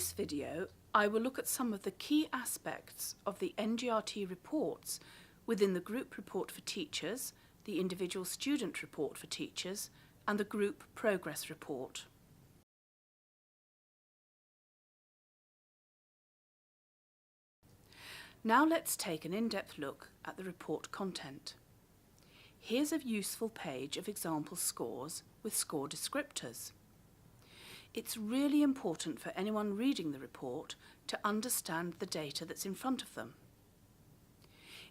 this video, I will look at some of the key aspects of the NGRT reports within the Group Report for Teachers, the Individual Student Report for Teachers, and the Group Progress Report. Now let's take an in-depth look at the report content. Here's a useful page of example scores with score descriptors. It's really important for anyone reading the report to understand the data that's in front of them.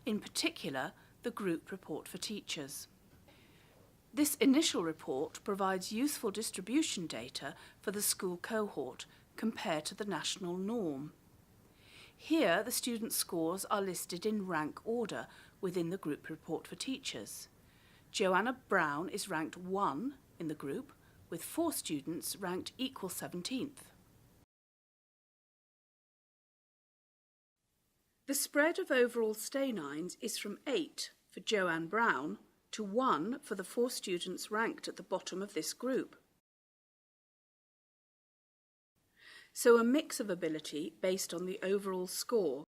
In particular, the Group Report for Teachers. This initial report provides useful distribution data for the school cohort compared to the national norm. Here, the student scores are listed in rank order within the Group Report for Teachers. Joanna Brown is ranked 1 in the group, with 4 students ranked equal 17th. The spread of overall stay nines is from 8 for Joanne Brown to 1 for the 4 students ranked at the bottom of this group. So a mix of ability based on the overall score.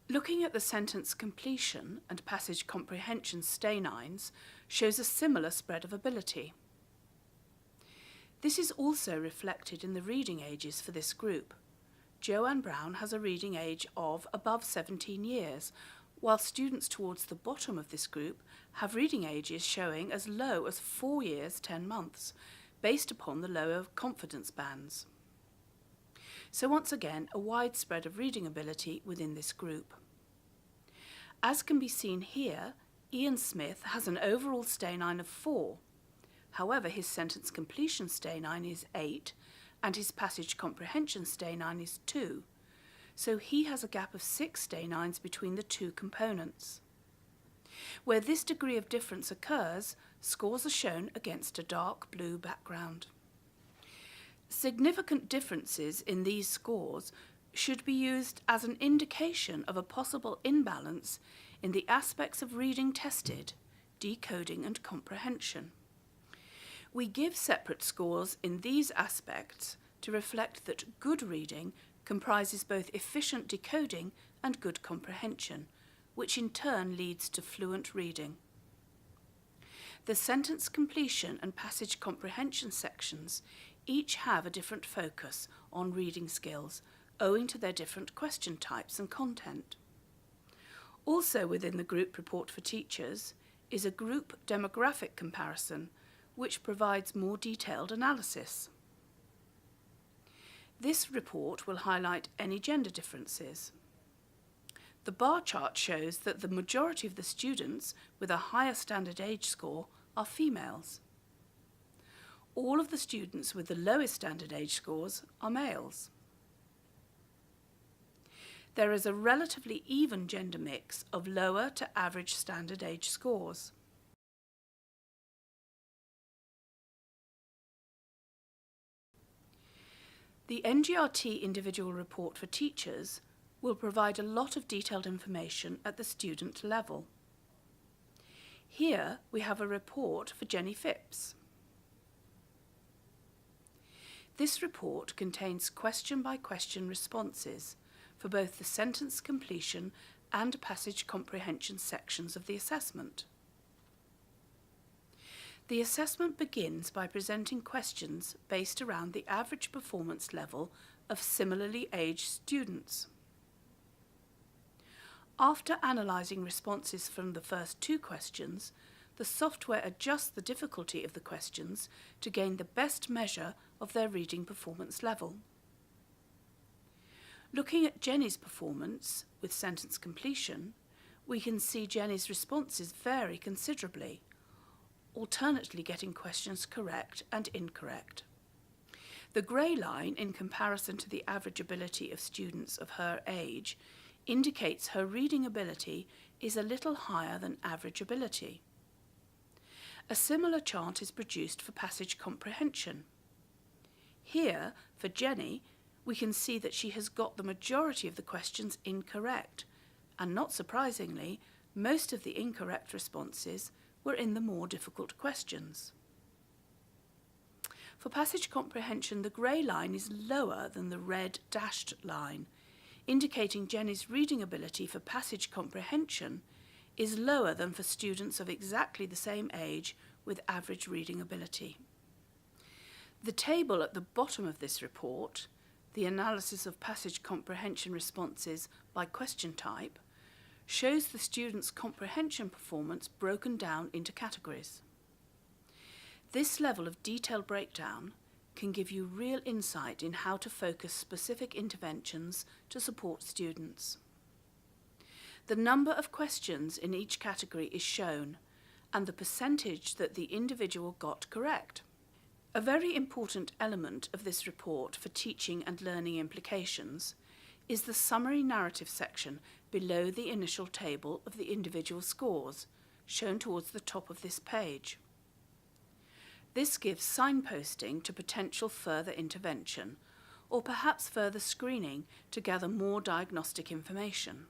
Looking at the sentence completion and passage comprehension stay nines shows a similar spread of ability. This is also reflected in the reading ages for this group. Joanne Brown has a reading age of above 17 years, while students towards the bottom of this group have reading ages showing as low as 4 years, 10 months, based upon the lower confidence bands. So once again, a wide spread of reading ability within this group. As can be seen here, Ian Smith has an overall stay nine of 4. However, his sentence completion stay nine is 8, and his passage comprehension stay nine is 2. So he has a gap of 6 stay nines between the 2 components. Where this degree of difference occurs, scores are shown against a dark blue background. Significant differences in these scores should be used as an indication of a possible imbalance in the aspects of reading tested, decoding and comprehension. We give separate scores in these aspects to reflect that good reading comprises both efficient decoding and good comprehension, which in turn leads to fluent reading. The sentence completion and passage comprehension sections each have a different focus on reading skills, owing to their different question types and content. Also within the Group Report for Teachers is a group demographic comparison, which provides more detailed analysis. This report will highlight any gender differences. The bar chart shows that the majority of the students with a higher standard age score are females. All of the students with the lowest standard age scores are males. There is a relatively even gender mix of lower to average standard age scores. The NGRT Individual Report for Teachers will provide a lot of detailed information at the student level. Here we have a report for Jenny Phipps. This report contains question-by-question responses for both the sentence completion and passage comprehension sections of the assessment. The assessment begins by presenting questions based around the average performance level of similarly aged students. After analysing responses from the first 2 questions, the software adjusts the difficulty of the questions to gain the best measure of their reading performance level. Looking at Jenny's performance with sentence completion, we can see Jenny's responses vary considerably, alternately getting questions correct and incorrect. The grey line, in comparison to the average ability of students of her age, indicates her reading ability is a little higher than average ability. A similar chart is produced for passage comprehension. Here, for Jenny, we can see that she has got the majority of the questions incorrect, and not surprisingly, most of the incorrect responses were in the more difficult questions. For passage comprehension, the grey line is lower than the red dashed line, indicating Jenny's reading ability for passage comprehension is lower than for students of exactly the same age with average reading ability. The table at the bottom of this report, the analysis of passage comprehension responses by question type, shows the students' comprehension performance broken down into categories. This level of detailed breakdown can give you real insight in how to focus specific interventions to support students. The number of questions in each category is shown, and the percentage that the individual got correct. A very important element of this report for teaching and learning implications is the summary narrative section below the initial table of the individual scores, shown towards the top of this page. This gives signposting to potential further intervention, or perhaps further screening to gather more diagnostic information.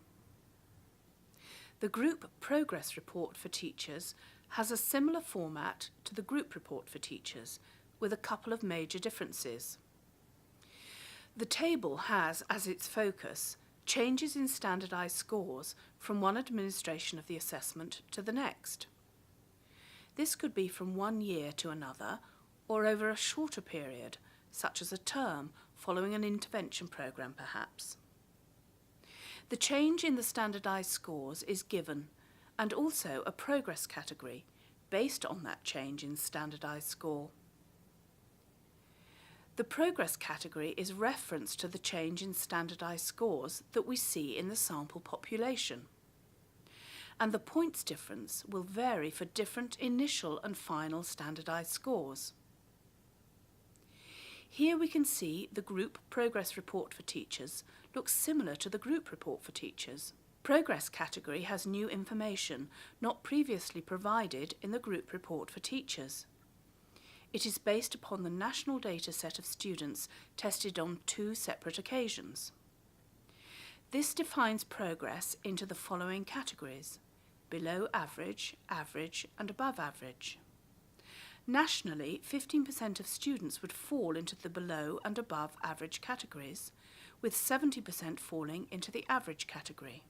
The group progress report for teachers has a similar format to the group report for teachers, with a couple of major differences. The table has as its focus changes in standardised scores from one administration of the assessment to the next. This could be from one year to another, or over a shorter period, such as a term following an intervention programme perhaps. The change in the standardised scores is given, and also a progress category based on that change in standardised score. The progress category is reference to the change in standardised scores that we see in the sample population, and the points difference will vary for different initial and final standardised scores. Here we can see the group progress report for teachers looks similar to the group report for teachers. Progress category has new information not previously provided in the group report for teachers. It is based upon the national data set of students tested on 2 separate occasions. This defines progress into the following categories: below average, average, and above average. Nationally, 15% of students would fall into the below and above average categories, with 70% falling into the average category.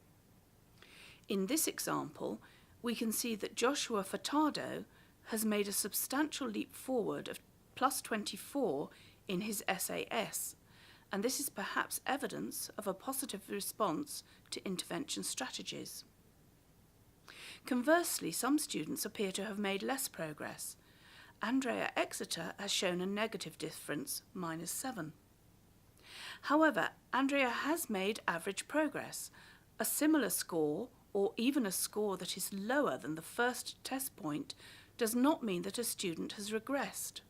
In this example, we can see that Joshua Furtado has made a substantial leap forward of +24 in his SAS, and this is perhaps evidence of a positive response to intervention strategies. Conversely, some students appear to have made less progress. Andrea Exeter has shown a negative difference, -7. However, Andrea has made average progress. A similar score, or even a score that is lower than the first test point, does not mean that a student has regressed.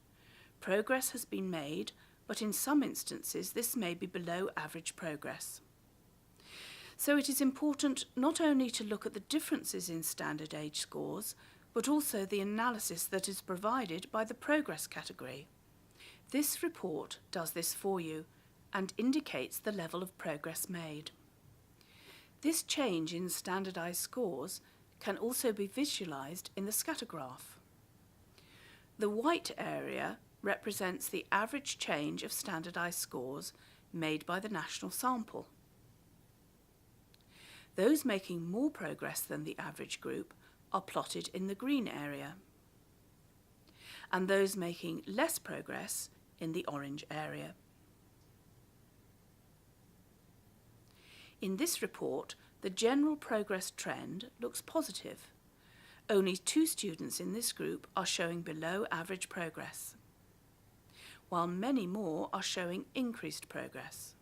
Progress has been made, but in some instances this may be below average progress. So it is important not only to look at the differences in standard age scores, but also the analysis that is provided by the progress category. This report does this for you and indicates the level of progress made. This change in standardised scores can also be visualised in the scatter graph. The white area represents the average change of standardised scores made by the national sample. Those making more progress than the average group are plotted in the green area, and those making less progress in the orange area. In this report, the general progress trend looks positive. Only 2 students in this group are showing below average progress, while many more are showing increased progress.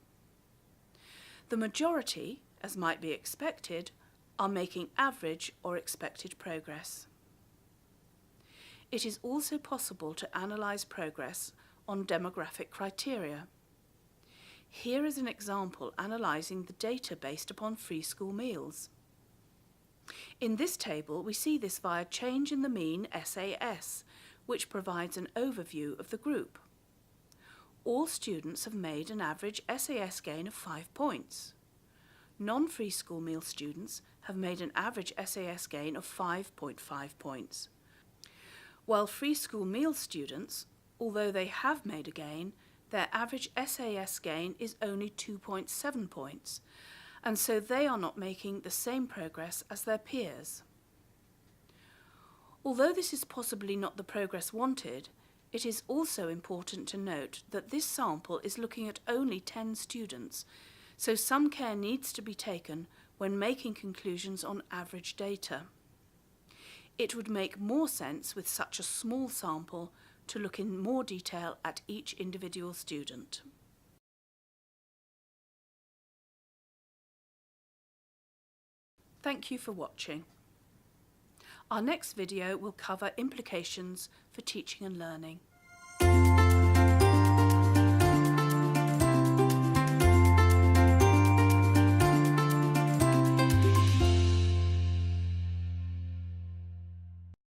The majority, as might be expected, are making average or expected progress. It is also possible to analyse progress on demographic criteria. Here is an example analysing the data based upon free school meals. In this table, we see this via change in the mean SAS, which provides an overview of the group. All students have made an average SAS gain of 5 points. Non-free school meal students have made an average SAS gain of 5.5 points, while free school meal students although they have made a gain, their average SAS gain is only 2.7 points, and so they are not making the same progress as their peers. Although this is possibly not the progress wanted, it is also important to note that this sample is looking at only 10 students, so some care needs to be taken when making conclusions on average data. It would make more sense with such a small sample to look in more detail at each individual student. Thank you for watching. Our next video will cover implications for teaching and learning.